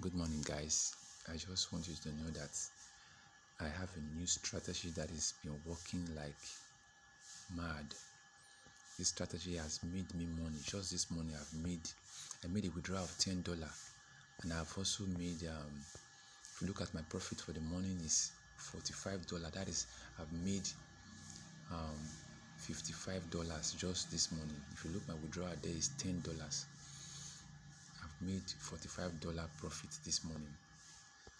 Good morning, guys. I just want you to know that I have a new strategy that has been working like mad. This strategy has made me money. Just this morning, I made a withdrawal of $10, and I've also made. If you look at my profit for the morning, is $45. That is, I've made $55 just this morning. If you look, my withdrawal there is $10. I've made $45 profit this morning.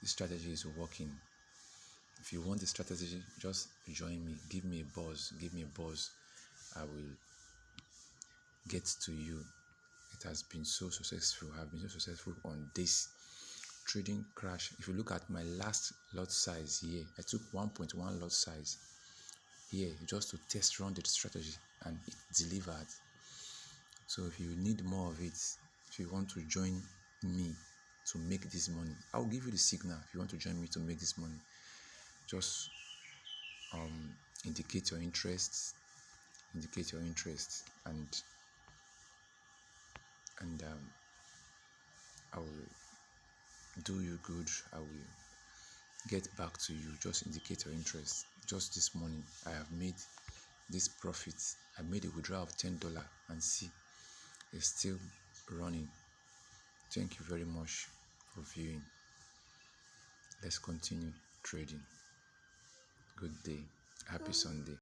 This strategy is working. If you want the strategy, just join me. Give me a buzz. I will get to you. It has been so successful. I've been so successful on this trading crash. If you look at my last lot size here, I took 1.1 lot size here just to test run the strategy, and it delivered. So if you need more of it, if you want to join me to make this money, I'll give you the signal. If you want to join me to make this money, just indicate your interest, and I will do you good. I will get back to you. Just indicate your interest. Just this morning, I have made this profit. I made a withdrawal of $10, and see, it's still running. Thank you very much for viewing. Let's continue trading. Good day. Happy Sunday.